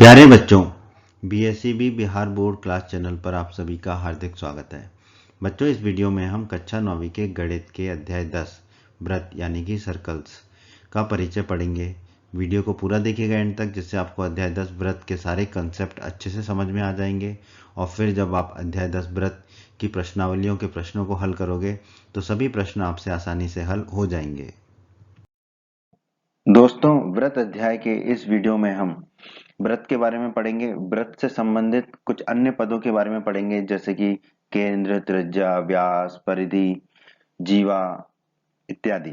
प्यारे बच्चों, BSEB Bihar board class channel पर आप सभी का हार्दिक स्वागत है। बच्चों, इस वीडियो में हम कक्षा 9वीं के गणित के अध्याय 10 व्रत यानी कि सर्कल्स का परिचय पढ़ेंगे। वीडियो को पूरा देखिएगा एंड तक, जिससे आपको अध्याय 10 व्रत के सारे कंसेप्ट अच्छे से समझ में आ जाएंगे। और फिर जब आप अध्याय 10 व्रत की प्रश्नावलियों के प्रश्नों को हल करोगे तो सभी प्रश्न आपसे आसानी से हल हो जाएंगे। दोस्तों, व्रत अध्याय के इस वीडियो में हम व्रत के बारे में पढ़ेंगे। व्रत से संबंधित कुछ अन्य पदों के बारे में पढ़ेंगे, जैसे कि केंद्र, त्रिज्या, व्यास, परिधि, जीवा इत्यादि,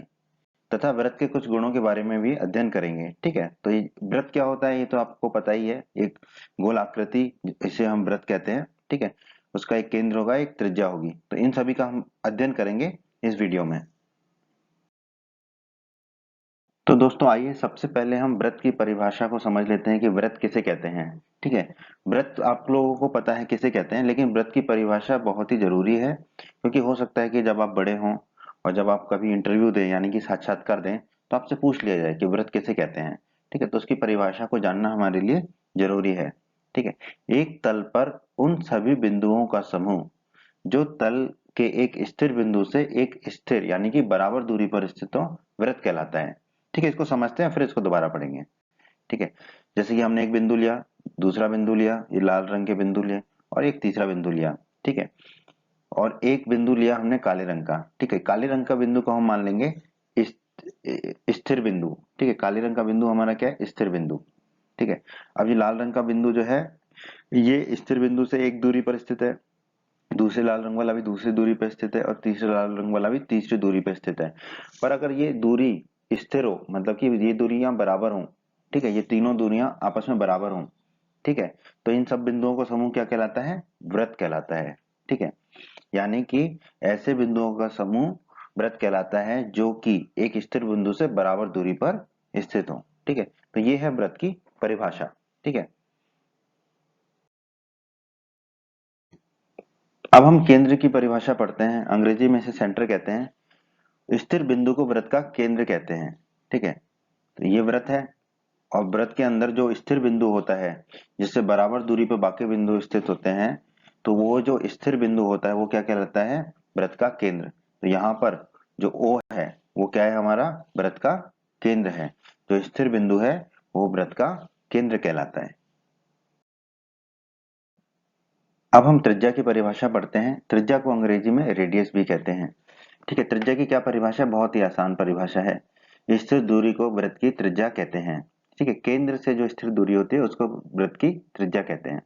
तथा व्रत के कुछ गुणों के बारे में भी अध्ययन करेंगे। ठीक है, तो ये व्रत क्या होता है ये तो आपको पता ही है। एक गोल आकृति, इसे हम व्रत कहते हैं। ठीक है, उसका एक केंद्र होगा, एक त्रिज्या होगी। तो इन सभी का हम अध्ययन करेंगे इस वीडियो में। तो दोस्तों, आइए सबसे पहले हम व्रत की परिभाषा को समझ लेते हैं कि व्रत किसे कहते हैं। ठीक है, व्रत आप लोगों को पता है किसे कहते हैं, लेकिन व्रत की परिभाषा बहुत ही जरूरी है, क्योंकि हो सकता है कि जब आप बड़े हों और जब आप कभी इंटरव्यू दें यानी कि साक्षात्कार दें, तो आपसे पूछ लिया जाए कि व्रत किसे कहते हैं। ठीक है, तो उसकी परिभाषा को जानना हमारे लिए जरूरी है। ठीक है, एक तल पर उन सभी बिंदुओं का समूह जो तल के एक स्थिर बिंदु से एक स्थिर यानी कि बराबर दूरी पर स्थित हो, वृत्त कहलाता है। ठीक है, इसको समझते हैं फिर इसको दोबारा पढ़ेंगे। ठीक है, जैसे कि हमने एक बिंदु लिया, दूसरा बिंदु लिया, ये लाल रंग के बिंदु लिए, और एक तीसरा बिंदु लिया। ठीक है, और एक बिंदु लिया हमने काले रंग का। ठीक है, काले रंग का बिंदु को हम मान लेंगे स्थिर बिंदु। ठीक है, काले रंग का बिंदु हमारा क्या है? स्थिर बिंदु। ठीक है, अब ये लाल रंग का बिंदु जो है, ये स्थिर बिंदु से एक दूरी पर स्थित है, दूसरे लाल रंग वाला भी दूसरी दूरी पर स्थित है, और तीसरे लाल रंग वाला भी तीसरी दूरी पर स्थित है। पर अगर ये दूरी स्थिर हो, मतलब कि ये दूरियां बराबर हों, ठीक है, ये तीनों दूरियां आपस में बराबर हों, ठीक है, तो इन सब बिंदुओं का समूह क्या कहलाता है? वृत्त कहलाता है। ठीक है, यानी कि ऐसे बिंदुओं का समूह वृत्त कहलाता है जो कि एक स्थिर बिंदु से बराबर दूरी पर स्थित हो। ठीक है, तो ये है वृत्त की परिभाषा। ठीक है, अब हम केंद्र की परिभाषा पढ़ते हैं। अंग्रेजी में इसे सेंटर कहते हैं। स्थिर बिंदु को वृत्त का केंद्र कहते हैं। ठीक है, तो ये वृत्त है, और वृत्त के अंदर जो स्थिर बिंदु होता है, जिससे बराबर दूरी पर बाकी बिंदु स्थित होते हैं, तो वो जो स्थिर बिंदु होता है वो क्या कहलाता है? वृत्त का केंद्र। तो यहाँ पर जो O है वो क्या है? हमारा वृत्त का केंद्र है। जो स्थिर बिंदु है वो वृत्त का केंद्र कहलाता है। अब हम त्रिज्या की परिभाषा पढ़ते हैं। त्रिज्या को अंग्रेजी में रेडियस भी कहते हैं। ठीक है, त्रिज्या की क्या परिभाषा है? बहुत ही आसान परिभाषा है। स्थिर दूरी को वृत्त की त्रिज्या कहते हैं। ठीक है, केंद्र से जो स्थिर दूरी होती है उसको वृत्त की त्रिज्या कहते हैं।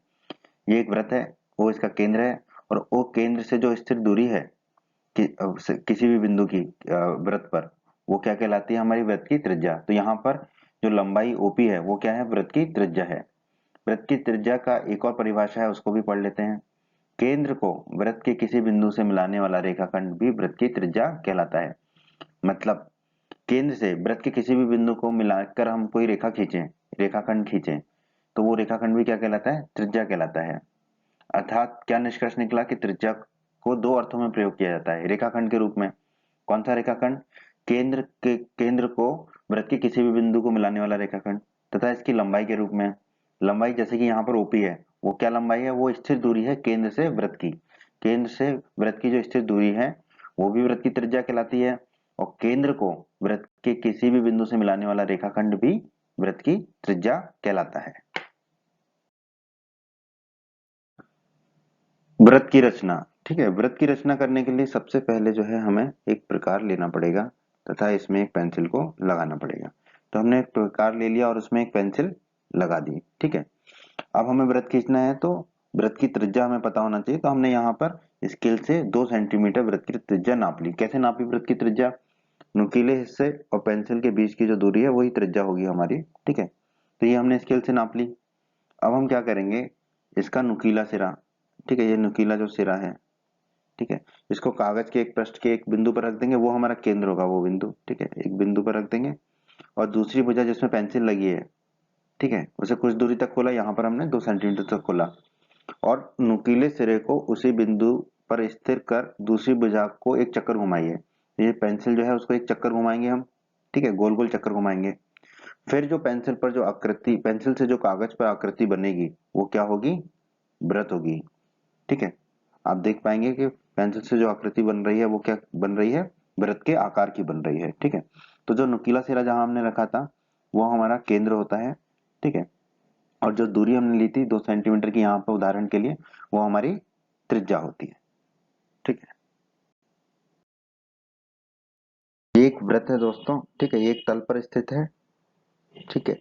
ये एक वृत्त है, वो इसका केंद्र है, और वो केंद्र से जो स्थिर दूरी है किसी भी बिंदु की वृत्त पर, वो क्या कहलाती है? हमारी वृत्त की त्रिज्या। तो यहाँ पर जो लंबाई ओपी है वो क्या है? वृत्त की त्रिज्या है। वृत्त की त्रिज्या का एक और परिभाषा है, उसको भी पढ़ लेते हैं। केंद्र को वृत्त के किसी बिंदु से मिलाने वाला रेखाखंड भी वृत्त की त्रिज्या कहलाता है। मतलब केंद्र से वृत्त के किसी भी बिंदु को मिलाकर हम कोई रेखा खींचे, रेखाखंड खींचे, तो वो रेखाखंड भी क्या कहलाता है? त्रिज्या कहलाता है। अर्थात क्या निष्कर्ष निकला कि त्रिज्या को दो अर्थों में प्रयोग किया जाता है। रेखाखंड के रूप में, कौन सा रेखाखंड? केंद्र को वृत्त के किसी भी बिंदु को मिलाने वाला रेखाखंड, तथा इसकी लंबाई के रूप में। लंबाई जैसे कि यहाँ पर ओपी है, वो क्या लंबाई है? वो स्थिर दूरी है केंद्र से वृत्त की। केंद्र से वृत्त की जो स्थिर दूरी है वो भी वृत्त की त्रिज्या कहलाती है, और केंद्र को वृत्त के किसी भी बिंदु से मिलाने वाला रेखाखंड भी वृत्त की त्रिज्या कहलाता है। व्रत की रचना। ठीक है, व्रत की रचना करने के लिए सबसे पहले जो है हमें एक प्रकार लेना पड़ेगा, तथा इसमें एक पेंसिल को लगाना पड़ेगा। तो हमने एक प्रकार ले लिया और उसमें एक पेंसिल लगा दी। ठीक है, अब हमें व्रत खींचना है, तो व्रत की त्रिज्या हमें पता होना चाहिए। तो हमने यहाँ पर स्केल से 2 सेंटीमीटर व्रत की त्रिज्या नाप ली। कैसे नापी व्रत की त्रिज्या? नुकीले हिस्से और पेंसिल के बीच की जो दूरी है वही त्रिज्या होगी हमारी। ठीक है, तो ये हमने स्केल से नाप ली। अब हम क्या करेंगे? इसका नुकीला सिरा, ठीक है, ये नुकीला जो सिरा है, ठीक है, इसको कागज के एक पृष्ठ के एक बिंदु पर रख देंगे, वो हमारा केंद्र होगा वो बिंदु। ठीक है, एक बिंदु पर रख देंगे, और दूसरी भुजा जिसमें पेंसिल लगी है, ठीक है, उसे कुछ दूरी तक खोला। यहाँ पर हमने 2 सेंटीमीटर तक खोला, और नुकीले सिरे को उसी बिंदु पर स्थिर कर दूसरी भुजा को एक चक्कर घुमाइए। ये पेंसिल जो है उसको एक चक्कर घुमाएंगे हम। ठीक है, गोल गोल चक्कर घुमाएंगे। फिर जो पेंसिल पर जो आकृति, पेंसिल से जो कागज पर आकृति बनेगी वो क्या होगी? वृत्त होगी। ठीक है, आप देख पाएंगे कि पेंसिल से जो आकृति बन रही है वो क्या बन रही है? वृत्त के आकार की बन रही है। ठीक है, तो जो नुकीला सिरा जहां हमने रखा था वो हमारा केंद्र होता है। ठीक है, और जो दूरी हमने ली थी 2 सेंटीमीटर की यहाँ पे उदाहरण के लिए, वो हमारी त्रिज्या होती है। ठीक है, एक वृत्त है दोस्तों। ठीक है, ये एक तल पर स्थित है। ठीक है,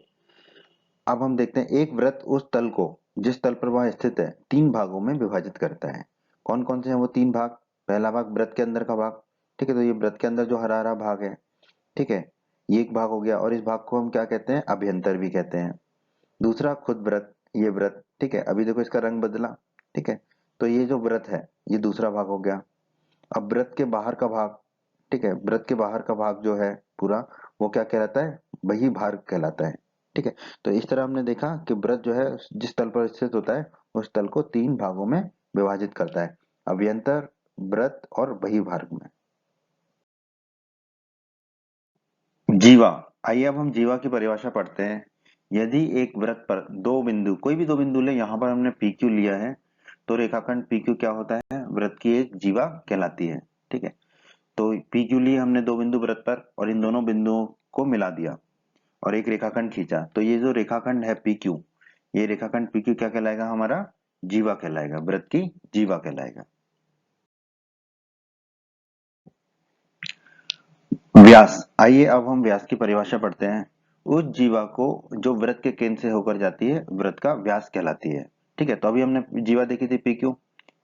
अब हम देखते हैं एक वृत्त उस तल को, जिस तल पर वह स्थित है, 3 भागों में विभाजित करता है। कौन कौन से हैं वो 3 भाग? पहला भाग वृत्त के अंदर का भाग। ठीक है, तो ये वृत्त के अंदर जो हरा हरा भाग है, ठीक है, ये एक भाग हो गया, और इस भाग को हम क्या कहते हैं? अभ्यंतर भी कहते हैं। दूसरा खुद वृत्त, ये वृत्त। ठीक है, अभी देखो इसका रंग बदला। ठीक है, तो ये जो वृत्त है ये दूसरा भाग हो गया। अब वृत्त के बाहर का भाग, ठीक है, वृत्त के बाहर का भाग जो है पूरा, वो क्या कहलाता है? वही भाग कहलाता है। ठीक है, तो इस तरह हमने देखा कि वृत्त जो है जिस तल पर स्थित होता है उस तल को 3 भागों में विभाजित करता है, अभ्यंतर, वृत्त और बही भाग में। जीवा, आइए अब हम जीवा की परिभाषा पढ़ते हैं। यदि एक वृत्त पर दो बिंदु, कोई भी दो बिंदु ले, यहाँ पर हमने पी क्यू लिया है, तो रेखाखंड पी क्यू क्या होता है? वृत्त की एक जीवा कहलाती है। ठीक है, तो पी क्यू लिए हमने दो बिंदु वृत्त पर, और इन दोनों बिंदुओं को मिला दिया और एक रेखाखंड खींचा, तो ये जो रेखाखंड है पी क्यू, ये रेखाखंड पी क्यू क्या कहलाएगा? हमारा जीवा कहलाएगा, वृत्त की जीवा कहलाएगा। व्यास, आइए अब हम व्यास की परिभाषा पढ़ते हैं। उस जीवा को जो वृत्त के केंद्र से होकर जाती है, वृत्त का व्यास कहलाती है। ठीक है, तो अभी हमने जीवा देखी थी पी क्यू।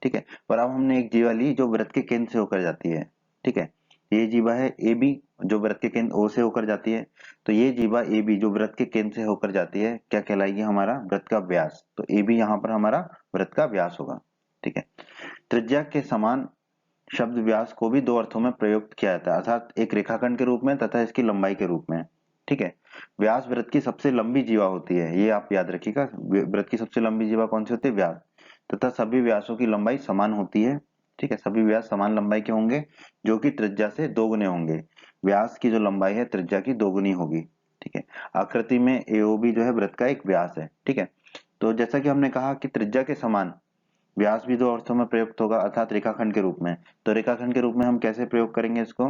ठीक है, पर अब हमने एक जीवा ली जो वृत्त के केंद्र से होकर जाती है। ठीक है, ये जीवा है ए बी, जो वृत्त के केंद्र ओ से होकर जाती है। तो ये जीवा ए बी जो वृत्त के केंद्र से होकर जाती है क्या कहलाएगी? हमारा वृत्त का व्यास। तो ए बी यहाँ पर हमारा वृत्त का व्यास होगा। ठीक है, त्रिज्या के समान शब्द व्यास को भी दो अर्थों में प्रयुक्त किया जाता है, अर्थात एक रेखाखंड के रूप में तथा इसकी लंबाई के रूप में। ठीक है, व्यास वृत्त की सबसे लंबी जीवा होती है, ये आप याद रखिएगा। वृत्त की सबसे लंबी जीवा कौन सी होती है? व्यास। तथा सभी व्यासों की लंबाई समान होती है। ठीक है, सभी व्यास समान लंबाई के होंगे, जो कि त्रिज्या से दोगुने होंगे। व्यास की जो लंबाई है त्रिज्या की दोगुनी होगी। ठीक है, आकृति में एओबी जो है वृत्त का एक व्यास है। ठीक है, तो जैसा कि हमने कहा कि त्रिज्या के समान व्यास भी दो अर्थों में प्रयुक्त होगा, अर्थात रेखाखंड के रूप में। तो रेखाखंड के रूप में हम कैसे प्रयोग करेंगे इसको?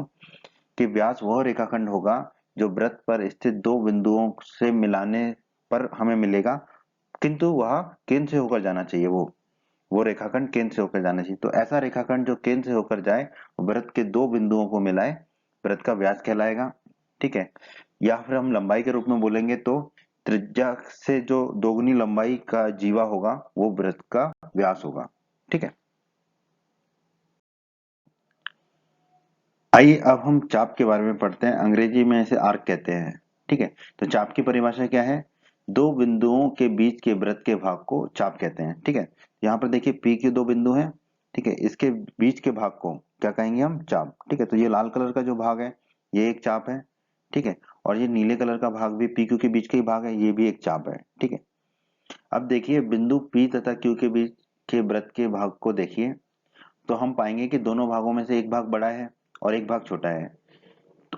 कि व्यास वह रेखाखंड होगा जो वृत्त पर स्थित दो बिंदुओं से मिलाने पर हमें मिलेगा, किंतु वह केंद्र से होकर जाना चाहिए। वो रेखाखंड केंद्र से होकर जाना चाहिए। तो ऐसा रेखाखंड जो केंद्र से होकर जाए, वृत्त के दो बिंदुओं को मिलाए, वृत्त का व्यास कहलाएगा। ठीक है, या फिर हम लंबाई के रूप में बोलेंगे तो त्रिज्या से जो दोगुनी लंबाई का जीवा होगा वो वृत्त का व्यास होगा। ठीक है, आइए अब हम चाप के बारे में पढ़ते हैं। अंग्रेजी में इसे आर्क कहते हैं। ठीक है, तो चाप की परिभाषा क्या है? दो बिंदुओं के बीच के वृत्त के भाग को चाप कहते हैं। ठीक है, यहाँ पर देखिए पी के दो बिंदु हैं। ठीक है, इसके बीच के भाग को क्या कहेंगे हम? चाप। ठीक है, तो ये लाल कलर का जो भाग है ये एक चाप है। ठीक है, और ये नीले कलर का भाग भी पी क्यू के बीच का ही भाग है, ये भी एक चाप है। ठीक है, अब देखिए बिंदु पी तथा क्यू के बीच के वृत्त के भाग को देखिए, तो हम पाएंगे कि दोनों भागों में से एक भाग बड़ा है और एक भाग छोटा है,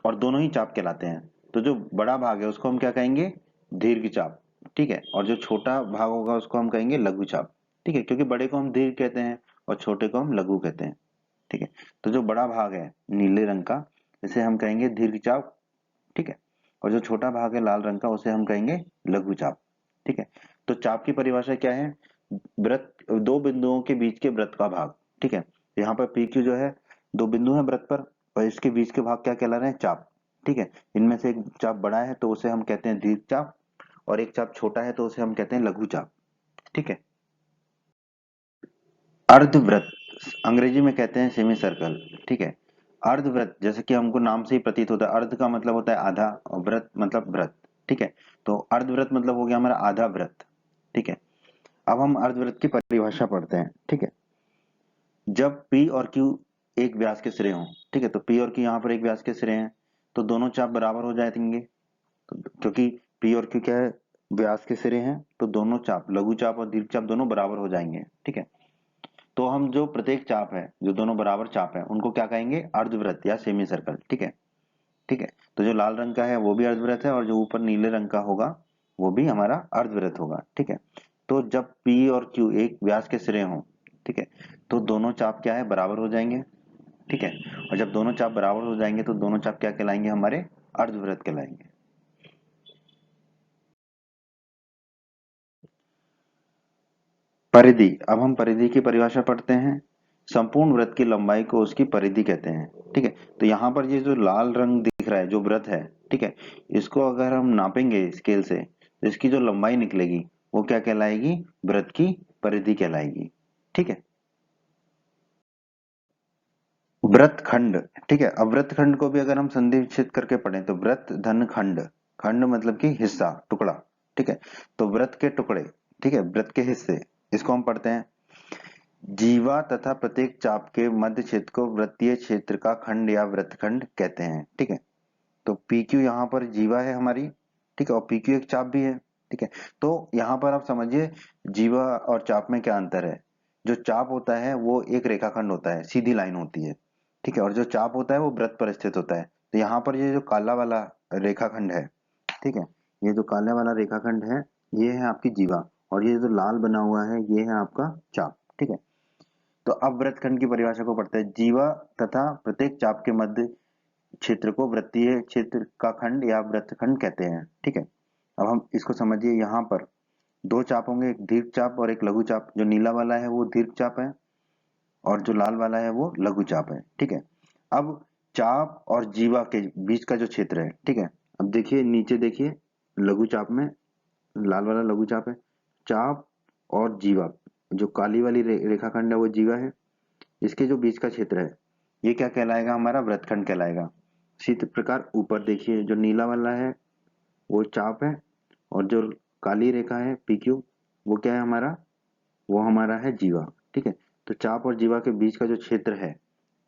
और दोनों ही चाप कहलाते हैं। तो जो बड़ा भाग है उसको हम क्या कहेंगे? दीर्घ चाप। ठीक है, और जो छोटा भाग होगा उसको हम कहेंगे लघु चाप। ठीक है, क्योंकि बड़े को हम दीर्घ कहते हैं और छोटे को हम लघु कहते हैं। ठीक है, तो जो बड़ा भाग है नीले रंग का, इसे हम कहेंगे दीर्घ चाप। ठीक है, और जो छोटा भाग है लाल रंग का, उसे हम कहेंगे लघु चाप। ठीक है, तो चाप की परिभाषा क्या है? वृत्त, दो बिंदुओं के बीच के वृत्त का भाग। ठीक है, यहाँ पर पी क्यू जो है, दो बिंदु है वृत्त पर और इसके बीच के भाग क्या कहला रहे हैं? चाप। ठीक है, इनमें से एक चाप बड़ा है तो उसे हम कहते हैं दीर्घ चाप, और एक चाप छोटा है तो उसे हम कहते हैं लघु चाप। ठीक है, अर्धवृत्त अंग्रेजी में कहते हैं सेमी सर्कल। ठीक है, अर्धवृत्त जैसे कि हमको नाम से ही प्रतीत होता है, अर्ध का मतलब होता है आधा और वृत्त मतलब वृत्त। ठीक है, तो अर्धवृत्त मतलब हो गया हमारा आधा वृत्त। ठीक है, अब हम अर्धवृत्त की परिभाषा पढ़ते हैं। ठीक है, जब P और Q एक व्यास के सिरे हों, ठीक है, तो P और Q यहाँ पर एक व्यास के सिरे हैं, तो दोनों चाप बराबर हो जाएंगे। तो क्योंकि P और Q क्या है? व्यास के सिरे हैं, तो दोनों चाप लघु चाप और दीर्घ चाप दोनों बराबर हो जाएंगे। ठीक है, तो हम जो प्रत्येक चाप है, जो दोनों बराबर चाप है, उनको क्या कहेंगे? अर्धवृत्त या सेमी सर्कल। ठीक है, ठीक है। तो जो लाल रंग का है वो भी अर्धवृत्त है और जो ऊपर नीले रंग का होगा वो भी हमारा अर्धवृत्त होगा। ठीक है। तो जब P और Q एक व्यास के सिरे हों, ठीक है, तो दोनों चाप क्या है, बराबर हो जाएंगे। ठीक है। और जब दोनों चाप बराबर हो जाएंगे तो दोनों चाप क्या कहलाएंगे, हमारे अर्धवृत्त कहलाएंगे। परिधि, अब हम परिधि की परिभाषा पढ़ते हैं। संपूर्ण वृत्त की लंबाई को उसकी परिधि कहते हैं। ठीक है। तो यहाँ पर ये जो लाल रंग दिख रहा है जो वृत्त है, ठीक है, इसको अगर हम नापेंगे स्केल से तो इसकी जो लंबाई निकलेगी वो क्या कहलाएगी, वृत्त की परिधि कहलाएगी। ठीक है। वृत्त खंड, ठीक है। अब वृत्त खंड को भी अगर हम संधि विच्छेद करके पढ़ें तो वृत्त धन खंड, खंड मतलब कि हिस्सा, टुकड़ा। ठीक है। तो वृत्त के टुकड़े, ठीक है, वृत्त के हिस्से, इसको हम पढ़ते हैं। जीवा तथा प्रत्येक चाप के मध्य क्षेत्र को वृत्तीय क्षेत्र का खंड या वृत्तखंड कहते हैं। ठीक है। तो PQ यहाँ पर जीवा है हमारी, ठीक है, और PQ एक चाप भी है। ठीक है। तो यहाँ पर आप समझिए जीवा और चाप में क्या अंतर है। जो चाप होता है वो एक रेखाखंड होता है, सीधी लाइन होती है। ठीक है। और जो चाप होता है वो वृत्त पर स्थित होता है। तो यहाँ पर ये जो काला वाला रेखाखंड है, ठीक है, ये जो काला वाला रेखाखंड है ये है आपकी जीवा, और ये जो लाल बना हुआ है ये है आपका चाप। ठीक है। तो अब वृत्तखंड की परिभाषा को पढ़ते हैं। जीवा तथा प्रत्येक चाप के मध्य क्षेत्र को वृत्तीय क्षेत्र का खंड या वृत्तखंड कहते हैं। ठीक है। अब हम इसको समझिए, यहाँ पर दो चाप होंगे, एक दीर्घ चाप और एक लघु चाप। जो नीला वाला है वो दीर्घ चाप है और जो लाल वाला है वो लघु चाप है। ठीक है। अब चाप और जीवा के बीच का जो क्षेत्र है, ठीक है, अब देखिए नीचे देखिए, लघु चाप में लाल वाला लघु चाप है, चाप और जीवा, जो काली वाली रेखाखंड है वो जीवा है, इसके जो बीच का क्षेत्र है ये क्या कहलाएगा, हमारा वृत्तखंड कहलाएगा। इसी प्रकार ऊपर देखिए जो नीला वाला है वो चाप है और जो काली रेखा है PQ वो क्या है हमारा, वो हमारा है जीवा। ठीक है। तो चाप और जीवा के बीच का जो क्षेत्र है,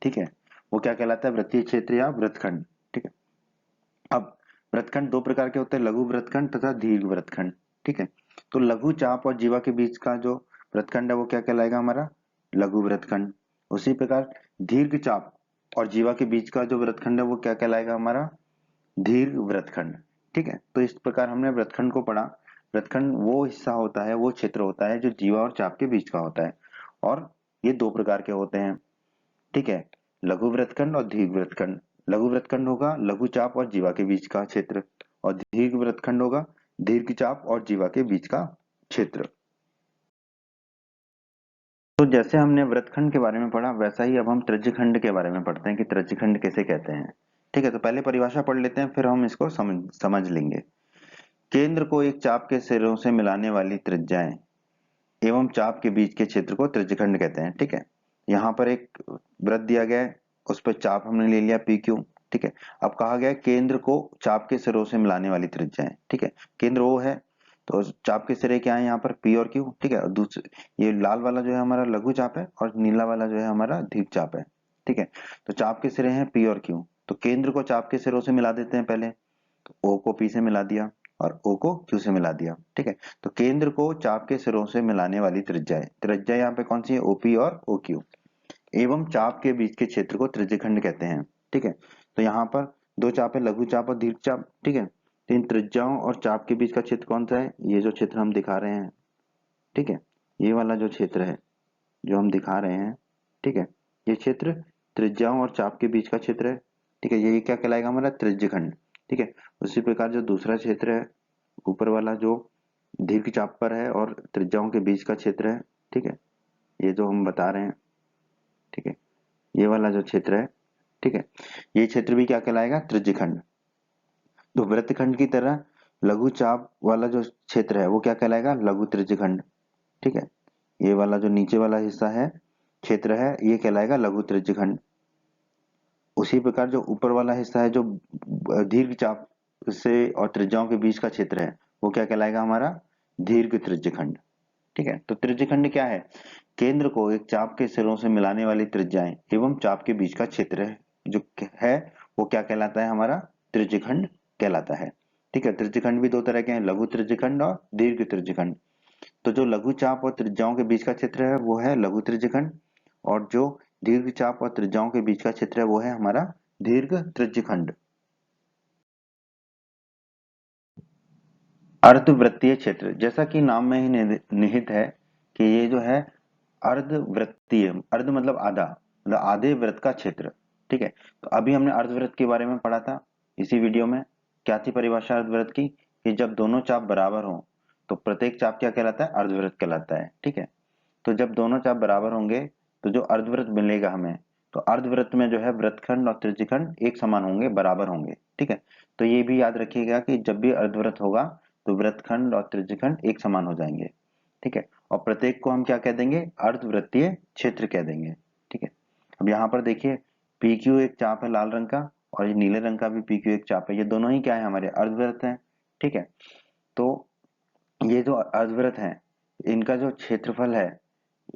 ठीक है, वो क्या कहलाता है, वृत्तीय क्षेत्र या वृत्तखंड। ठीक है। अब वृत्तखंड दो प्रकार के होते हैं, लघु वृत्तखंड तथा दीर्घ वृत्तखंड। ठीक है। तो लघु चाप और जीवा के बीच का जो वृत्तखंड है वो क्या कहलाएगा, हमारा लघु वृत्तखंड। उसी प्रकार दीर्घ चाप और जीवा के बीच का जो वृत्तखंड है वो क्या कहलाएगा, हमारा दीर्घ वृत्तखंड। ठीक है। तो इस प्रकार हमने वृत्तखंड को पढ़ा। वृत्तखंड वो हिस्सा होता है, वो क्षेत्र होता है जो जीवा और चाप के बीच का होता है, और ये दो प्रकार के होते हैं। ठीक है। लघु वृत्तखंड और दीर्घ वृत्तखंड। लघु वृत्तखंड होगा लघु चाप और जीवा के बीच का क्षेत्र, और दीर्घ वृत्तखंड होगा दीर्घ चाप और जीवा के बीच का क्षेत्र। तो जैसे हमने वृत्तखंड के बारे में पढ़ा वैसा ही अब हम त्रिज्यखंड के बारे में पढ़ते हैं कि त्रिज्यखंड किसे कहते हैं। ठीक है। तो पहले परिभाषा पढ़ लेते हैं फिर हम इसको समझ लेंगे। केंद्र को एक चाप के सिरों से मिलाने वाली त्रिज्याएं एवं चाप के बीच के क्षेत्र को त्रिज्यखंड कहते हैं। ठीक है। यहाँ पर एक वृत्त दिया गया है, उस पर चाप हमने ले लिया PQ। ठीक है। अब कहा गया है केंद्र को चाप के सिरों से मिलाने वाली त्रिज्याएं। ठीक है। केंद्र O है तो चाप के सिरे क्या है यहाँ पर P और Q। ठीक है। और दूसरे ये लाल वाला जो है हमारा लघु चाप है और नीला वाला जो है हमारा दीर्घ चाप है। ठीक है। तो चाप के सिरे हैं P और Q, तो केंद्र को चाप के सिरों से मिला देते हैं पहले। तो O को P से मिला दिया और O को Q से मिला दिया। ठीक है। तो केंद्र को चाप के सिरों से मिलाने वाली त्रिज्या यहाँ पे कौन सी है, OP और OQ, एवं चाप के बीच के क्षेत्र को त्रिज्यखंड कहते हैं। ठीक है। तो यहाँ पर दो चाप है, लघु चाप और दीर्घ चाप। ठीक है। तो इन त्रिज्याओं और चाप के बीच का क्षेत्र कौन सा है, ये जो क्षेत्र हम दिखा रहे हैं। ठीक है। ये वाला जो क्षेत्र है जो हम दिखा रहे हैं, ठीक है, ये क्षेत्र त्रिज्याओं और चाप के बीच का क्षेत्र है। ठीक है। ये क्या कहलाएगा, हमारा त्रिज्यखंड। ठीक है। उसी प्रकार जो दूसरा क्षेत्र है ऊपर वाला जो दीर्घ चाप पर है और त्रिज्याओं के बीच का क्षेत्र है, ठीक है, ये जो हम बता रहे हैं, ठीक है, ये वाला जो क्षेत्र है, ठीक है, ये क्षेत्र भी क्या कहलाएगा, त्रिज्यखंड। तो वृत्तखंड की तरह लघु चाप वाला जो क्षेत्र है वो क्या कहलाएगा, लघु त्रिज्यखंड। ठीक है। ये वाला जो नीचे वाला हिस्सा है क्षेत्र है ये कहलाएगा लघु त्रिज्यखंड। उसी प्रकार जो ऊपर वाला हिस्सा है जो दीर्घ चाप से और त्रिज्याओं के बीच का क्षेत्र है वो क्या कहलाएगा, हमारा दीर्घ त्रिज्यखंड। ठीक है। तो त्रिज्यखंड क्या है, केंद्र को एक चाप के सिरों से मिलाने वाली त्रिज्याएं एवं चाप के बीच का क्षेत्र है जो है वो क्या कहलाता है, हमारा त्रिज्यखंड कहलाता है। ठीक है। त्रिज्यखंड भी दो तरह के हैं, लघु त्रिज्यखंड और दीर्घ त्रिज्यखंड। तो जो लघु चाप और त्रिज्याओं के बीच का क्षेत्र है वो है लघु त्रिज्यखंड, और जो दीर्घ चाप और त्रिज्याओं के बीच का क्षेत्र है वो है हमारा दीर्घ त्रिज्यखंड। अर्धवृत्तीय क्षेत्र, जैसा कि नाम में ही निहित है कि ये जो है अर्धवृत्तीय, अर्ध मतलब आधा, मतलब आधे वृत्त का क्षेत्र। ठीक है, तो अभी हमने अर्धवृत्त के बारे में पढ़ा था इसी वीडियो में। क्या थी परिभाषा अर्धवृत्त की? कि जब दोनों चाप बराबर हो तो प्रत्येक चाप क्या कहलाता है? अर्धवृत्त कहलाता है। ठीक है, तो जब दोनों चाप बराबर होंगे तो जो अर्धवृत्त मिलेगा हमें, तो अर्धवृत्त में जो है वृत्तखंड और त्रिज्यखंड एक समान होंगे, बराबर होंगे। ठीक है, तो ये भी याद रखिएगा कि जब भी अर्धवृत्त होगा तो वृत्तखंड और त्रिज्यखंड एक समान हो जाएंगे। ठीक है, और प्रत्येक को हम क्या कह देंगे? अर्धवृत्तीय क्षेत्र कह देंगे। ठीक है, अब यहाँ पर देखिए पी क्यू एक चाप है लाल रंग का, और ये नीले रंग का भी पी क्यू एक चाप है, ये दोनों ही क्या है? हमारे अर्धवृत्त हैं। ठीक है, तो ये जो अर्धवृत्त है इनका जो क्षेत्रफल है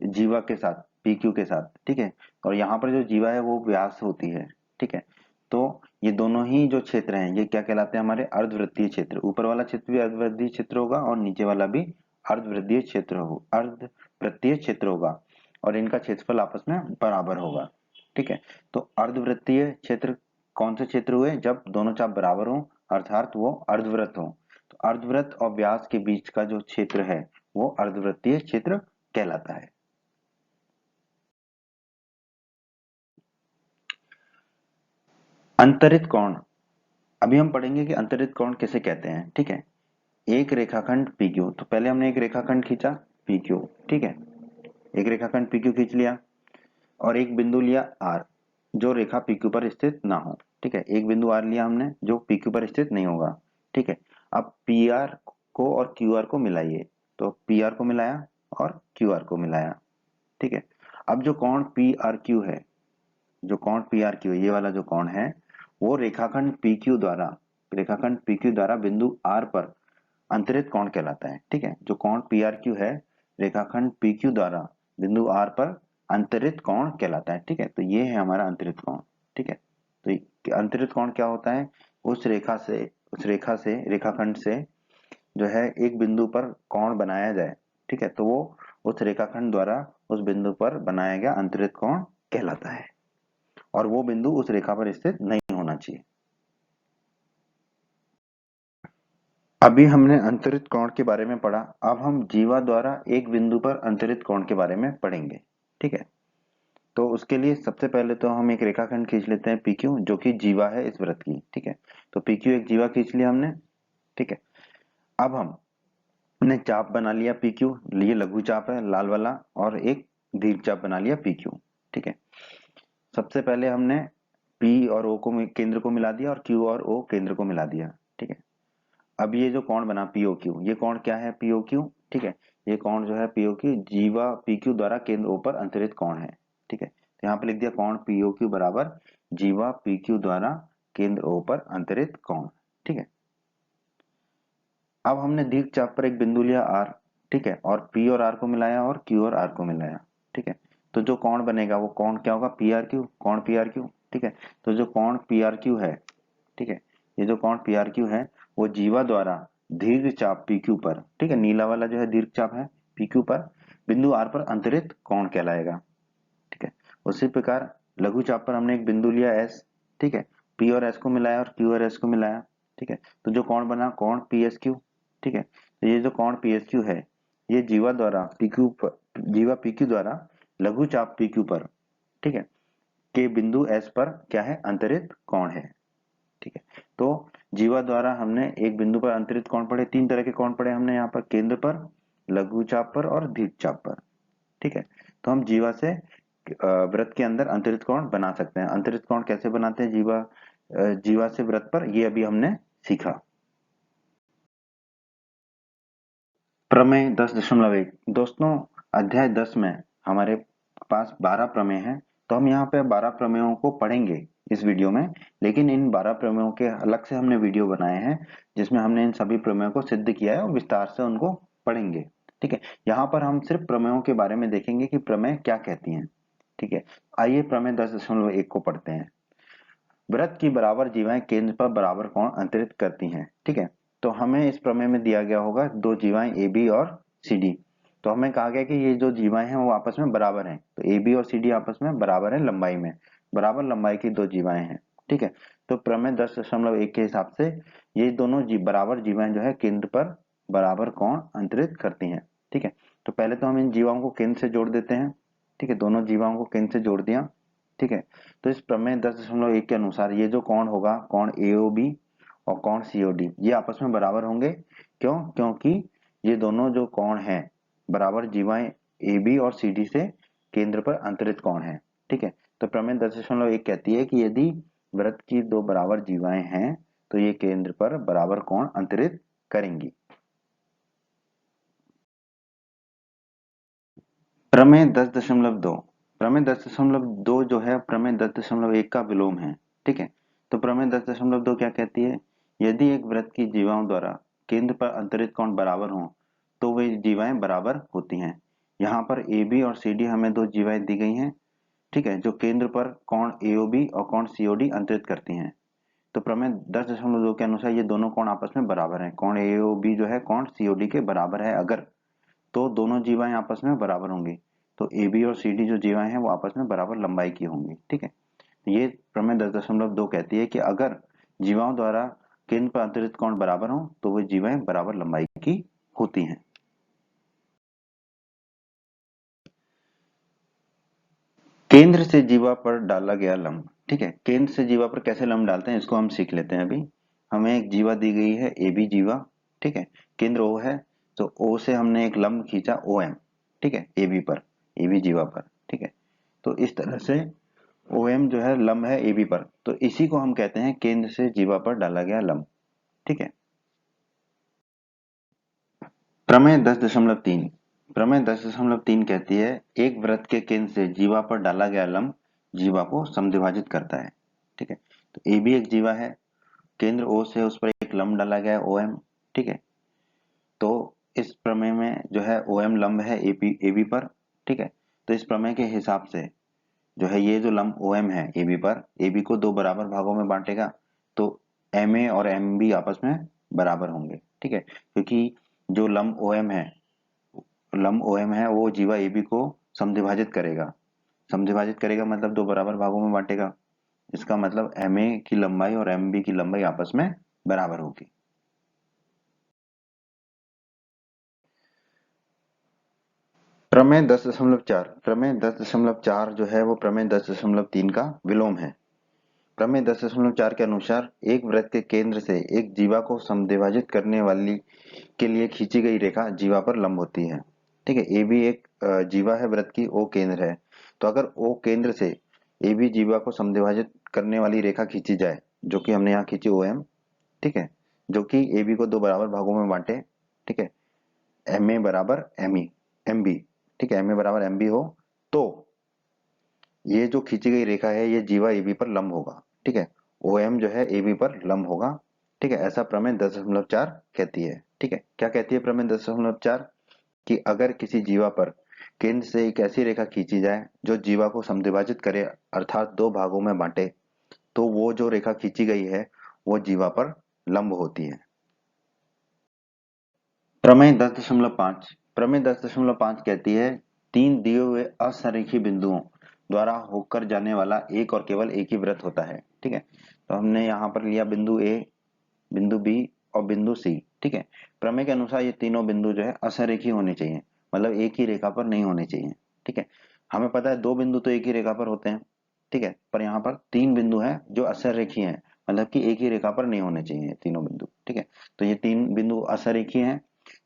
जीवा के साथ, पी क्यू के साथ, ठीक है, और यहाँ पर जो जीवा है वो व्यास होती है। ठीक है, तो ये दोनों ही जो क्षेत्र हैं ये क्या कहलाते हैं? हमारे अर्धवृत्तीय क्षेत्र। ऊपर वाला क्षेत्र भी अर्धवृत्तीय क्षेत्र होगा और नीचे वाला भी अर्धवृत्तीय क्षेत्र हो, अर्धवृत्तीय क्षेत्र होगा, और इनका क्षेत्रफल आपस में बराबर होगा। ठीक है, तो अर्धवृत्तीय क्षेत्र कौन से क्षेत्र हुए? जब दोनों चाप बराबर हो, अर्थात वो अर्धवृत्त हो। तो अर्धवृत्त और व्यास के बीच का जो क्षेत्र है वो अर्धवृत्तीय क्षेत्र कहलाता है। अंतरित कोण, अभी हम पढ़ेंगे कि अंतरित कोण किसे कहते हैं। ठीक है, एक रेखाखंड PQ, तो पहले हमने एक रेखाखंड खींचा PQ। ठीक है, एक रेखाखंड PQ खींच लिया और एक बिंदु लिया R जो रेखा PQ पर स्थित ना हो। ठीक है, एक बिंदु R लिया हमने जो PQ पर स्थित नहीं होगा। ठीक है, अब PR को और QR को मिलाइए, तो PR को मिलाया और QR को मिलाया। ठीक है, अब जो कोण PRQ है, जो कोण PRQ ये वाला जो कोण है वो रेखाखंड PQ द्वारा बिंदु R पर अंतरित कोण कहलाता है। ठीक है, जो कोण PRQ है रेखाखंड PQ द्वारा बिंदु R पर अंतरित कोण कहलाता है। ठीक है, तो ये है हमारा अंतरित कोण। ठीक है, तो अंतरित कोण क्या होता है? उस रेखा से रेखाखंड से जो है एक बिंदु पर कोण बनाया जाए। ठीक है, तो वो उस रेखाखंड द्वारा उस बिंदु पर बनाया गया अंतरित कोण कहलाता है, और वो बिंदु उस रेखा पर स्थित नहीं होना चाहिए। अभी हमने अंतरित कोण के बारे में पढ़ा, अब हम जीवा द्वारा एक बिंदु पर अंतरित कोण के बारे में पढ़ेंगे। ठीक है, तो उसके लिए सबसे पहले तो हम एक रेखाखंड खींच लेते हैं PQ जो कि जीवा है इस वृत्त की। ठीक है, तो PQ एक जीवा खींच लिया हमने। ठीक है, अब हमने चाप बना लिया PQ, ये लघु चाप है लाल वाला, और एक दीर्घ चाप बना लिया PQ। ठीक है, सबसे पहले हमने P और O को केंद्र को मिला दिया और Q और O केंद्र को मिला दिया। ठीक है, अब ये जो कोण बना POQ, ये कोण क्या है? POQ। ठीक है, ये कोण जो है POQ जीवा PQ द्वारा केंद्र O पर अंतरित कोण है। ठीक है, तो यहाँ पे लिख दिया कोण POQ बराबर जीवा PQ द्वारा केंद्र O पर अंतरित कोण। ठीक है, अब हमने दीर्घ चाप पर एक बिंदु लिया R। ठीक है, और P और R को मिलाया और Q और R को मिलाया। ठीक है, तो जो कोण बनेगा वो कोण क्या होगा? PRQ, कोण PRQ। ठीक है, तो जो कोण PRQ है, ठीक है, ये जो कोण PRQ है वो जीवा द्वारा दीर्घ चाप PQ पर, ठीक है, नीला वाला जो है दीर्घ चाप है PQ पर बिंदु R पर अंतरित कोण कहलाएगा। ठीक है, उसी प्रकार लघु चाप पर हमने एक बिंदु लिया S। ठीक है, P और S को मिलाया और Q और S को मिलाया। ठीक है, तो जो कोण बना कोण PSQ। ठीक है, तो ये जो कोण PSQ है ये जीवा PQ द्वारा लघु चाप PQ पर, ठीक है, के बिंदु S पर क्या है? अंतरित कोण है। ठीक है, तो जीवा द्वारा हमने एक बिंदु पर अंतरित कोण पढ़े, तीन तरह के कोण पढ़े हमने यहाँ पर, केंद्र पर, लघु चाप पर और दीर्घ चाप पर। ठीक है, तो हम जीवा से वृत्त के अंदर अंतरित कोण बना सकते हैं। अंतरित कोण कैसे बनाते हैं जीवा से वृत्त पर, ये अभी हमने सीखा। प्रमेय 10.1 दोस्तों, अध्याय 10 में हमारे पास 12 प्रमेय हैं, तो हम यहाँ पे 12 प्रमेयों को पढ़ेंगे इस वीडियो में। लेकिन इन 12 प्रमेयों के अलग से हमने वीडियो बनाए हैं जिसमें हमने इन सभी प्रमेयों को सिद्ध किया है और विस्तार से उनको पढ़ेंगे। ठीक है, यहाँ पर हम सिर्फ प्रमेयों के बारे में देखेंगे कि प्रमेय क्या कहती हैं। ठीक है, आइए प्रमेय 10.1 को पढ़ते हैं। वृत्त की बराबर जीवाएं केंद्र पर बराबर कोण अंतरित करती हैं। ठीक है, तो हमें इस प्रमेय में दिया गया होगा दो जीवाएं AB और CD। तो हमें कहा गया कि ये जो जीवाएं हैं वो आपस में बराबर हैं, तो AB और CD आपस में बराबर है लंबाई में, बराबर लंबाई की दो जीवाएं हैं। ठीक है, तो प्रमेय 10.1 के हिसाब से ये दोनों बराबर जीवाएं जो है केंद्र पर बराबर कोण अंतरित करती हैं। ठीक है, तो पहले तो हम इन जीवाओं को केंद्र से जोड़ देते हैं। ठीक है, दोनों जीवाओं को केंद्र से जोड़ दिया। ठीक है, तो इस प्रमेय 10.1 के अनुसार ये जो कोण होगा, कोण एओबी और कोण सीओडी, ये आपस में बराबर होंगे। क्यों? क्योंकि ये दोनों जो कोण हैं बराबर जीवाएं ए बी और सी डी से केंद्र पर अंतरित कोण है। ठीक है, तो प्रमेय 10.1 कहती है कि यदि वृत्त की दो बराबर जीवाएं हैं तो ये केंद्र पर बराबर कोण अंतरित करेंगी। प्रमेय 10.2, प्रमेय 10.2 जो है प्रमेय 10.1 का विलोम है। ठीक है, तो प्रमेय 10.2 क्या कहती है? यदि एक वृत्त की जीवाओं द्वारा केंद्र पर अंतरित कोण बराबर हों तो वे जीवाएं बराबर होती हैं। यहाँ पर ए बी और सी डी हमें दो जीवाएं दी गई हैं। ठीक है, जो केंद्र पर कोण एओबी और कोण सीओडी अंतरित करती हैं। तो प्रमेय 10.2 के अनुसार ये दोनों कोण आपस में बराबर हैं। कोण एओबी जो है कोण सीओडी के बराबर है अगर, तो दोनों जीवाएं आपस में बराबर होंगी। तो ए बी और सी डी जो जीवाएं हैं वो आपस में बराबर लंबाई की होंगी। ठीक है, ये प्रमेय 10.2 कहती है कि अगर जीवाओं द्वारा केंद्र पर अंतरित कोण बराबर हो तो वे जीवाएं बराबर लंबाई की होती हैं। केंद्र से जीवा पर डाला गया लंब। ठीक है, केंद्र से जीवा पर कैसे लंब डालते हैं इसको हम सीख लेते हैं अभी। हमें एक जीवा दी गई है ए बी जीवा। ठीक है, केंद्र ओ है, तो ओ से हमने एक लंब खींचा ओ एम। ठीक है, ए बी पर, ए बी जीवा पर। ठीक है, तो इस तरह से ओ एम जो है लंब है ए बी पर, तो इसी को हम कहते हैं केंद्र से जीवा पर डाला गया लंब। ठीक है, प्रमेय 10.3, प्रमेय 10.3 कहती है एक वृत्त के केंद्र से जीवा पर डाला गया लंब जीवा को समद्विभाजित करता है। ठीक है, तो ए भी एक जीवा है, केंद्र ओ से उस पर एक लंब डाला गया है ओ एम। ठीक है, तो इस प्रमेय में जो है ओ एम लंब है ए बी पर। ठीक है, तो इस प्रमेय के हिसाब से जो है ये जो लंब ओ एम है ए बी पर, ए बी को दो बराबर भागों में बांटेगा, तो एम ए और एम बी आपस में बराबर होंगे। ठीक है, क्योंकि जो लंब ओ एम है, लंब ओ एम है वो जीवा ए बी को समद्विभाजित करेगा। समद्विभाजित करेगा मतलब दो बराबर भागों में बांटेगा। इसका मतलब एम ए की लंबाई और एम बी की लंबाई आपस में बराबर होगी। प्रमेय 10.4, प्रमेय 10.4 जो है वो प्रमेय 10.3 का विलोम है। प्रमेय 10.4 के अनुसार एक वृत्त के केंद्र से एक जीवा को समद्विभाजित करने वाली के लिए खींची गई रेखा जीवा पर लंब होती है। ठीक है, ए बी एक जीवा है वृत्त की, ओ केंद्र है, तो अगर ओ केंद्र से ए बी जीवा को समद्विभाजित करने वाली रेखा खींची जाए, जो कि हमने यहाँ खींची ओ एम। ठीक है, जो कि ए बी को दो बराबर भागों में बांटे। ठीक है, एम ए बराबर एम ई एम बी। ठीक है, एम ए बराबर एम बी हो तो ये जो खींची गई रेखा है ये जीवा ए बी पर लंब होगा। ठीक है, ओ एम जो है ए बी पर लंब होगा। ठीक है, ऐसा प्रमेय 10.4 कहती है। ठीक है, क्या कहती है प्रमेय 10.4? कि अगर किसी जीवा पर केंद्र से एक ऐसी रेखा खींची जाए जो जीवा को समद्विभाजित करे अर्थात दो भागों में बांटे, तो वो जो रेखा खींची गई है वो जीवा पर लंब होती है। प्रमेय 10.5, प्रमेय 10.5 कहती है तीन दिए हुए असंरेखीय बिंदुओं द्वारा होकर जाने वाला एक और केवल एक ही वृत्त होता है। ठीक है, तो हमने यहाँ पर लिया बिंदु ए, बिंदु बी और बिंदु सी। ठीक है, प्रमेय के अनुसार ये तीनों बिंदु जो है असंरेखीय होने चाहिए, मतलब एक ही रेखा पर नहीं होने चाहिए। ठीक है, हमें पता है दो बिंदु तो एक ही रेखा पर होते हैं। ठीक है, पर यहाँ पर तीन बिंदु हैं जो असंरेखीय हैं, मतलब कि एक ही रेखा पर नहीं होने चाहिए तीनों बिंदु। ठीक है, तो ये तीन बिंदु असंरेखीय हैं,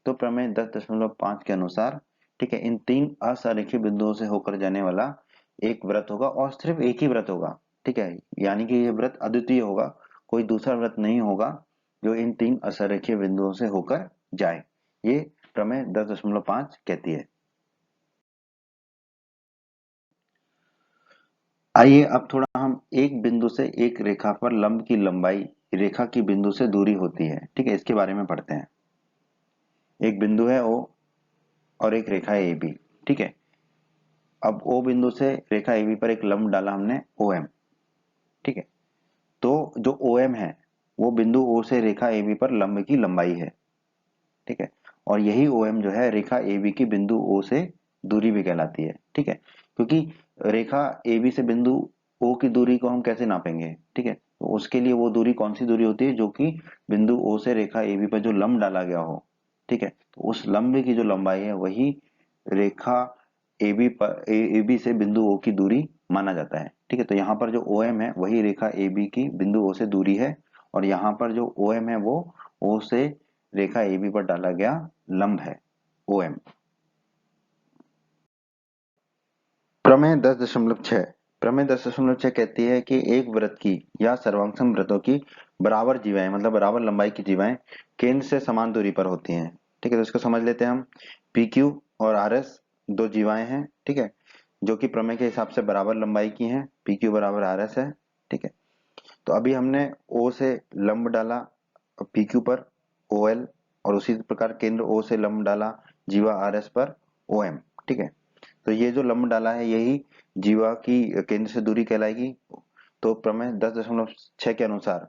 तो प्रमेय 10.5 के अनुसार ठीक है इन तीन असंरेखीय बिंदुओं से होकर जाने वाला एक वृत्त होगा और सिर्फ एक ही वृत्त होगा। ठीक है, यानी कि ये वृत्त अद्वितीय होगा, कोई दूसरा वृत्त नहीं होगा जो इन तीन असंरेखीय बिंदुओं से होकर जाए। ये प्रमेय 10.5 कहती है। आइए अब थोड़ा हम एक बिंदु से एक रेखा पर लंब की लंबाई रेखा की बिंदु से दूरी होती है, ठीक है, इसके बारे में पढ़ते हैं। एक बिंदु है ओ और एक रेखा है ए बी। ठीक है, अब ओ बिंदु से रेखा ए बी पर एक लंब डाला हमने ओ एम। ठीक है, तो जो ओ एम है वो बिंदु ओ से रेखा ए बी पर लंब की लंबाई है। ठीक है, और यही ओ एम जो है रेखा ए बी की बिंदु ओ से दूरी भी कहलाती है। ठीक है, क्योंकि रेखा ए बी से बिंदु ओ की दूरी को हम कैसे नापेंगे? ठीक है, तो उसके लिए वो दूरी कौन सी दूरी होती है? जो कि बिंदु ओ से रेखा ए बी पर जो लंब डाला गया हो ठीक है। तो उस लंब की जो लंबाई है वही रेखा AB से बिंदु O की दूरी माना जाता है। ठीक है, तो यहाँ पर जो OM है वही रेखा AB की बिंदु O से दूरी है, और यहाँ पर जो OM है वो O से रेखा AB पर डाला गया लंब है, OM। प्रमेय 10.6। प्रमेय 10.6 कहती है कि एक वृत्त की या सर्वांगसम वृत्तों की बराबर जीवाएं, मतलब बराबर लंबाई की जीवाएं केंद्र से समान दूरी पर होती हैं। ठीक है, तो इसको समझ लेते हैं हम। PQ और RS दो जीवाएं हैं, ठीक है, जो कि प्रमेय के हिसाब से बराबर लंबाई की हैं। PQ बराबर RS है। ठीक है, तो अभी हमने O से लंब डाला PQ पर OL, और उसी प्रकार केंद्र O से लंब डाला जीवा RS पर OM। ठीक है, तो ये जो लंब डाला है यही जीवा की केंद्र से दूरी कहलाएगी। तो प्रमेय 10.6 के अनुसार,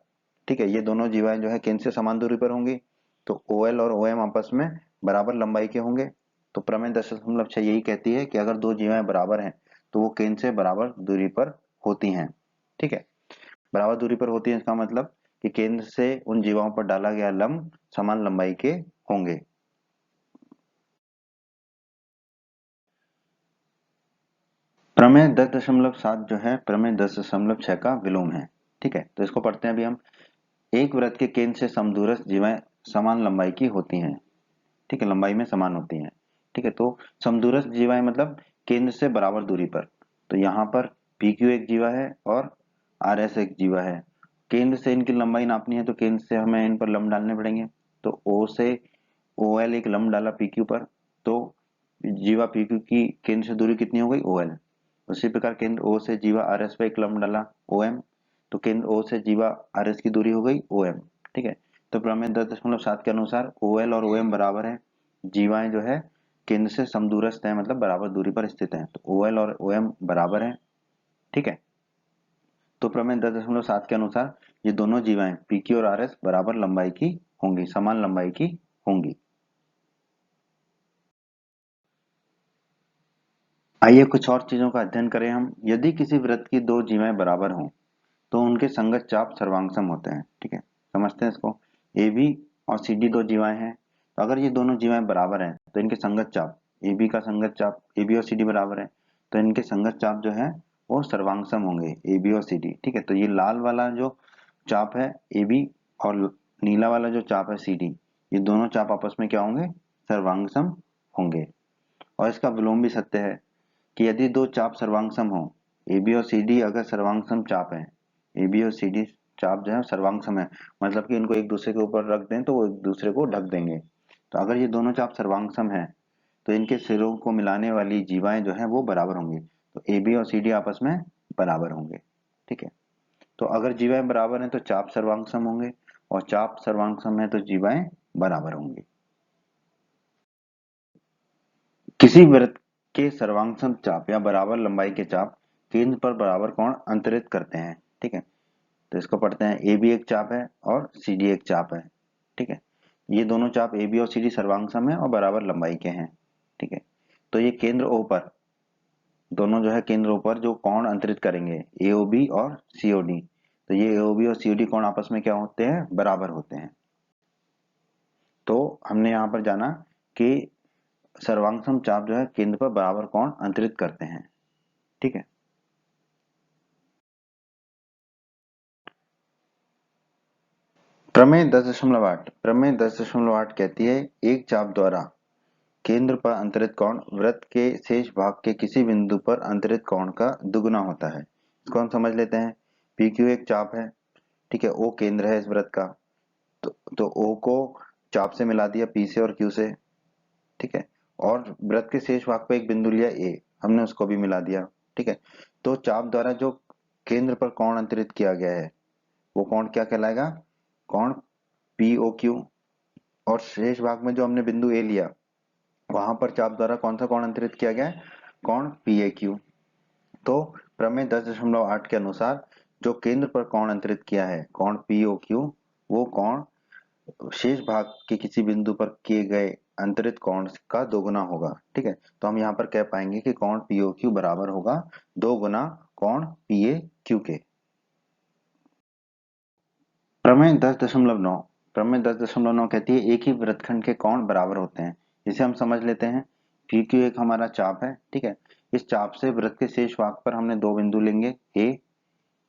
ठीक है, ये दोनों जीवाएं जो है केंद्र से समान दूरी पर होंगी, तो OL और OM आपस में बराबर लंबाई के होंगे। तो प्रमेय 10.6 यही कहती है कि अगर दो जीवाएं बराबर हैं तो वो केंद्र से बराबर दूरी पर होती हैं। ठीक है, बराबर दूरी पर होती है इसका मतलब कि केंद्र से उन जीवाओं पर डाला गया लंब समान लंबाई के होंगे। प्रमेय 10.7 जो है प्रमेय 10.6 का विलोम है। ठीक है, तो इसको पढ़ते हैं अभी हम। एक वृत्त के केंद्र से समदूरस्थ जीवाएं समान लंबाई की होती हैं। ठीक है, लंबाई में समान होती हैं। ठीक है, तो समदूरस्थ जीवाएं मतलब केंद्र से बराबर दूरी पर। तो यहाँ पर PQ एक जीवा है और RS एक जीवा है। केंद्र से इनकी लंबाई नापनी है तो केंद्र से हमें इन पर लंब डालने पड़ेंगे। तो O से OL एक लंब डाला PQ पर, तो जीवा PQ की केंद्र से दूरी कितनी हो गई, OL। उसी प्रकार केंद्र O से जीवा RS पर एक लंब डाला OM, तो केंद्र O से जीवा RS की दूरी हो गई OM। ठीक है, तो प्रमेय 10.7 के अनुसार OL और OM बराबर है। जीवाएं जो है केंद्र से समदूरस्थ है, मतलब बराबर दूरी पर स्थित है, तो OL और OM बराबर है। ठीक है, तो प्रमेय 10.7 के अनुसार ये दोनों जीवाएं PQ और RS बराबर लंबाई की होंगी, समान लंबाई की होंगी। आइए कुछ और चीजों का अध्ययन करें हम। यदि किसी वृत्त की दो जीवाएं बराबर हों तो उनके संगत चाप सर्वांगसम होते हैं। ठीक है, समझते हैं इसको। AB और CD दो जीवाएं हैं, तो अगर ये दोनों जीवाएं बराबर हैं तो इनके संगत चाप, AB का संगत चाप, AB और CD बराबर है तो इनके संगत चाप जो है वो सर्वांगसम होंगे, AB और CD। ठीक है, तो ये लाल वाला जो चाप है AB और नीला वाला जो चाप है CD, ये दोनों चाप आपस में क्या होंगे, सर्वांगसम होंगे। और इसका विलोम भी सत्य है कि यदि दो चाप सर्वांगसम हो, AB और CD अगर सर्वांगसम चाप है, AB और CD चाप जो है सर्वांगसम है, मतलब कि इनको एक दूसरे के ऊपर रख दें तो वो एक दूसरे को ढक देंगे। तो अगर ये दोनों चाप सर्वांगसम है तो इनके सिरों को मिलाने वाली जीवाएं जो है वो बराबर होंगी, तो AB और CD आपस में बराबर होंगे। ठीक है, तो अगर जीवाएं बराबर हैं तो चाप सर्वांगसम होंगे, और चाप सर्वांगसम है तो जीवाएं बराबर होंगी। किसी वृत्त के सर्वांगसम चाप या बराबर लंबाई के चाप केंद्र पर बराबर कोण अंतरित करते हैं। ठीक है, तो इसको पढ़ते हैं। AB एक चाप है और CD एक चाप है। ठीक है, ये दोनों चाप AB और CD सर्वांगसम है और बराबर लंबाई के हैं। ठीक है, तो ये केंद्र O पर, दोनों जो है केंद्र O पर जो कोण अंतरित करेंगे AOB और COD, तो ये AOB और COD कोण आपस में क्या होते हैं, बराबर होते हैं। तो हमने यहाँ पर जाना कि सर्वांगसम चाप जो है केंद्र पर बराबर कोण अंतरित करते हैं। ठीक है, प्रमेय 10.8। प्रमेय 10.8 कहती है एक चाप द्वारा केंद्र पर अंतरित कोण वृत्त के शेष भाग के किसी बिंदु पर अंतरित कोण का दुगुना होता है। इसको हम समझ लेते हैं। PQ एक चाप है, ठीक है, O केंद्र है इस वृत्त का, तो O को चाप से मिला दिया P से और Q से। ठीक है, और वृत्त के शेष भाग पर एक बिंदु लिया A, हमने उसको भी मिला दिया। ठीक है, तो चाप द्वारा जो केंद्र पर कोण अंतरित किया गया है वो कोण क्या कहलाएगा, कोण POQ। और शेष भाग में जो हमने बिंदु A लिया वहां पर चाप द्वारा कौन सा कोण अंतरित किया गया है, कोण PAQ। तो प्रमेय 10.8 के अनुसार जो केंद्र पर कोण अंतरित किया है कोण POQ, वो कोण शेष भाग के किसी बिंदु पर किए गए अंतरित कोण का दोगुना होगा। ठीक है, तो हम यहाँ पर कह पाएंगे कि कोण POQ बराबर होगा 2 गुना कोण PAQ के। प्रमेय 10.9। प्रमेय 10.9 कहती है एक ही वृत्तखंड के कोण बराबर होते हैं। इसे हम समझ लेते हैं। पी क्यू एक हमारा चाप है, ठीक है। इस चाप से वृत्त के शेष भाग पर हमने दो बिंदु लेंगे ए,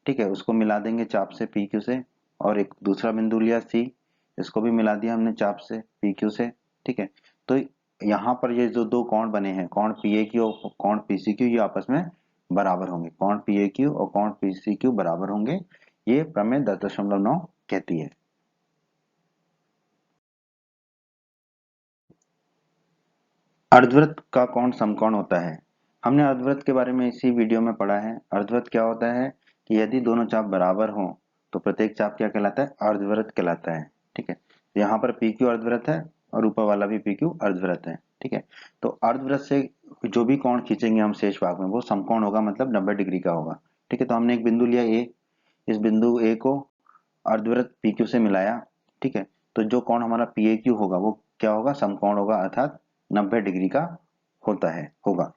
ठीक है, उसको मिला देंगे चाप से पी क्यू से, और एक दूसरा बिंदु लिया सी, इसको भी मिला दिया हमने चाप से पी क्यू से, ठीक है। तो यहाँ पर ये जो दो कोण बने हैं, कोण पी ए क्यू और कोण पी सी क्यू, ये आपस में बराबर होंगे। कोण पी ए क्यू और कोण पी सी क्यू बराबर होंगे, ये प्रमेय 10.9 कहती है। अर्धवृत्त का कोण समकोण होता है। हमने अर्धवृत्त के बारे में इसी वीडियो में पढ़ा है। अर्धवृत्त क्या होता है कि यदि दोनों चाप बराबर हों तो प्रत्येक चाप क्या कहलाता है? अर्धवृत्त कहलाता है, ठीक है। यहाँ पर पी क्यू अर्धवृत्त है और ऊपर वाला भी पी क्यू अर्धवृत्त है, ठीक है। तो अर्धवृत्त से जो भी कोण खींचेंगे हम शेष भाग में वो समकोण होगा, मतलब 90 डिग्री का होगा, ठीक है। तो हमने एक बिंदु लिया ए, इस बिंदु ए को अर्धवृत्त पी क्यू से मिलाया, ठीक है। तो जो कोण हमारा पी ए क्यू होगा वो क्या होगा? समकोण होगा, अर्थात 90 डिग्री का होगा।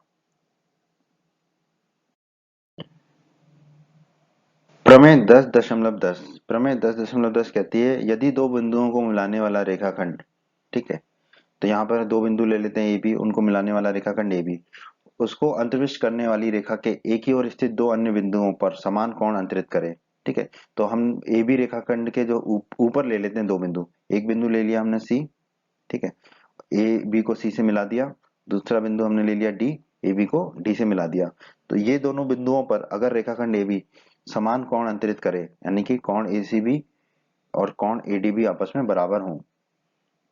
प्रमेय 10.10 प्रमेय 10.10 कहती है यदि दो बिंदुओं को मिलाने वाला रेखाखंड, ठीक है, तो यहाँ पर दो बिंदु ले लेते हैं ए बी, उनको मिलाने वाला रेखाखंड ए बी, उसको अंतर्विष्ट करने वाली रेखा के एक ही ओर स्थित दो अन्य बिंदुओं पर समान कोण अंतरित करे, ठीक है। तो हम ए बी रेखाखंड के जो ऊपर ले लेते हैं दो बिंदु, एक बिंदु ले लिया हमने सी, ठीक है, ए बी को सी से मिला दिया, दूसरा बिंदु हमने ले लिया डी, ए बी को डी से मिला दिया। तो ये दोनों बिंदुओं पर अगर रेखाखंड ए बी समान कोण अंतरित करे, यानी कि कोण ए सी बी और कोण ए डी बी आपस में बराबर हों,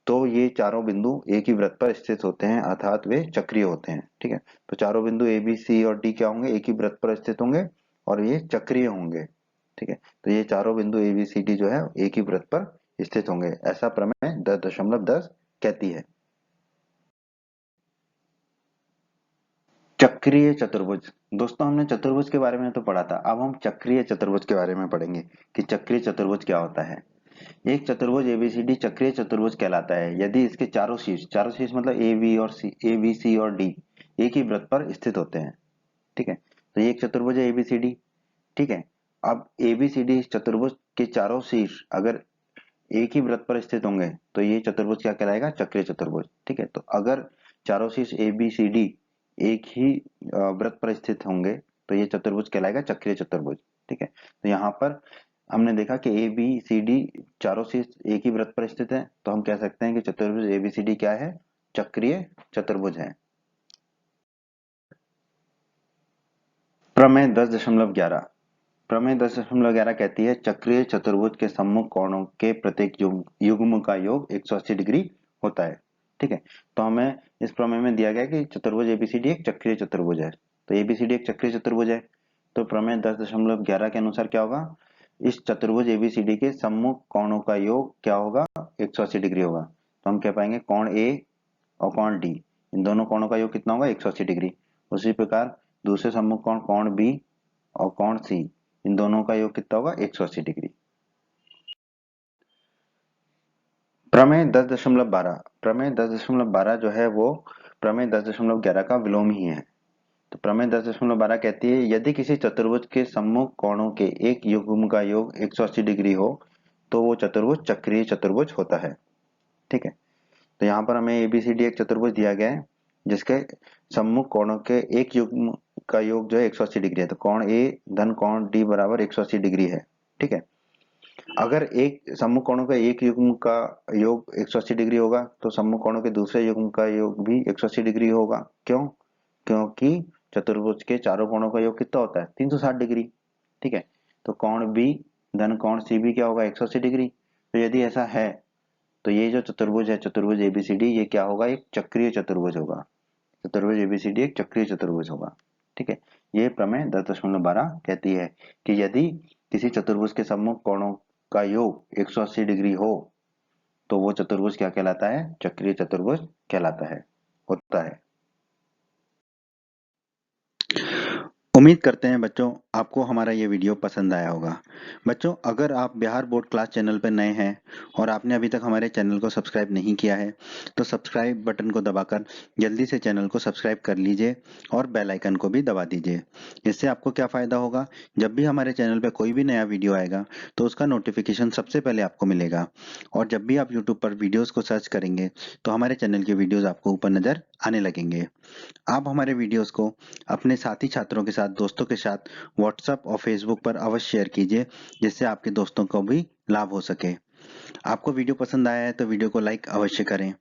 तो ये चारों बिंदु एक ही वृत्त पर स्थित होते हैं, अर्थात वे चक्रीय होते हैं, ठीक है। तो चारों बिंदु ए बी सी और डी क्या होंगे? एक ही वृत्त पर स्थित होंगे और ये चक्रीय होंगे, ठीक है। तो ये चारों बिंदु ए बी सी डी जो है एक ही वृत्त पर स्थित होंगे, ऐसा प्रमेय 10.10 कहती है। चक्रीय चतुर्भुज। दोस्तों हमने चतुर्भुज के बारे में तो पढ़ा था, अब हम चक्रीय चतुर्भुज के बारे में पढ़ेंगे कि चक्रीय चतुर्भुज क्या होता है। एक चतुर्भुज एबीसीडी चक्रीय चतुर्भुज कहलाता है यदि इसके चारों शीर्ष मतलब ए बी और सी, ए बी सी और डी एक ही वृत्त पर स्थित होते हैं, ठीक है। तो ये एक चतुर्भुज है एबीसीडी, ठीक है। अब एबीसीडी चतुर्भुज के चारों शीर्ष अगर एक ही वृत्त पर स्थित होंगे तो ये चतुर्भुज क्या कहलाएगा? चक्रीय चतुर्भुज, ठीक है। तो अगर चारों शीर्ष ए बी सी डी एक ही वृत्त पर स्थित होंगे तो ये चतुर्भुज कहलाएगा चक्रीय चतुर्भुज, ठीक है। तो यहाँ पर हमने देखा कि ए बी सी डी चारों शीर्ष एक ही वृत्त पर स्थित है, तो हम कह सकते हैं कि चतुर्भुज ए बी सी डी क्या है? चक्रीय चतुर्भुज है। प्रमेय 10.11 प्रमेय 10.11 कहती है चक्रीय चतुर्भुज के सम्मुख कोणों के प्रत्येक युग्म का योग 180 डिग्री होता है, ठीक है। तो हमें इस प्रमेय में दिया गया कि चतुर्भुज एबीसीडी एक चक्रीय चतुर्भुज है, तो एबीसीडी एक चक्रीय चतुर्भुज है। तो प्रमेय 10.11 के अनुसार क्या होगा? इस चतुर्भुज एबीसीडी के सम्मुख कोणों का योग क्या होगा? 180 डिग्री होगा। तो हम कह पाएंगे कोण ए और कोण डी, इन दोनों कोणों का योग कितना होगा? 180 डिग्री। उसी प्रकार दूसरे सम्मुख कोण कोण बी और कोण सी, इन दोनों का योग कितना होगा? 180 डिग्री। प्रमेय 10.12 जो है वो प्रमेय 10.11 का विलोम ही है। तो प्रमेय 10.12 कहती है यदि किसी चतुर्भुज के सम्मुख कोणों के एक युग्म का योग 180 डिग्री हो तो वो चतुर्भुज चक्रीय चतुर्भुज होता है, ठीक है। तो यहाँ पर हमें एबीसीडी एक चतुर्भुज दिया गया है जिसके सम्मुख कोणों के एक युग्म का योग जो है 180 डिग्री है। तो कोण ए धन कोण डी बराबर 180 डिग्री है, ठीक है। अगर एक सम्मुख कोणों का एक युग्म का योग 180 डिग्री होगा तो सम्मुख कोणों के दूसरे युग्म का योग भी 180 डिग्री होगा। क्यों? क्योंकि चतुर्भुज के चारों कोणों का योग कितना होता है? 360 डिग्री, ठीक है। तो कोण बी धन कोण सी भी क्या होगा? 180 डिग्री। तो यदि ऐसा है तो ये जो चतुर्भुज है, चतुर्भुज एबीसीडी, ये क्या होगा? एक चक्रीय चतुर्भुज होगा। चतुर्भुज एबीसीडी एक चक्रीय चतुर्भुज होगा, ठीक है। ये प्रमेय 10.12 कहती है कि यदि किसी चतुर्भुज के सम्मुख कोणों का योग 180 डिग्री हो तो वो चतुर्भुज क्या कहलाता है? चक्रीय चतुर्भुज कहलाता है, होता है। उम्मीद करते हैं बच्चों आपको हमारा ये वीडियो पसंद आया होगा। बच्चों अगर आप बिहार बोर्ड क्लास चैनल पर नए हैं और आपने अभी तक हमारे चैनल को सब्सक्राइब नहीं किया है तो सब्सक्राइब बटन को दबाकर जल्दी से चैनल को सब्सक्राइब कर लीजिए और बेल आइकन को भी दबा दीजिए। इससे आपको क्या फ़ायदा होगा, जब भी हमारे चैनल पर कोई भी नया वीडियो आएगा तो उसका नोटिफिकेशन सबसे पहले आपको मिलेगा। और जब भी आप यूट्यूब पर वीडियोज़ को सर्च करेंगे तो हमारे चैनल के वीडियोज़ आपको ऊपर नज़र आने लगेंगे। आप हमारे वीडियोस को अपने साथी छात्रों के साथ, दोस्तों के साथ व्हाट्सएप और फेसबुक पर अवश्य शेयर कीजिए, जिससे आपके दोस्तों को भी लाभ हो सके। आपको वीडियो पसंद आया है तो वीडियो को लाइक अवश्य करें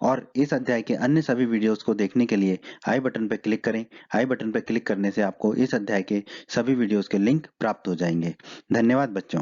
और इस अध्याय के अन्य सभी वीडियोस को देखने के लिए आई बटन पर क्लिक करें। आई बटन पर क्लिक करने से आपको इस अध्याय के सभी वीडियोस के लिंक प्राप्त हो जाएंगे। धन्यवाद बच्चों।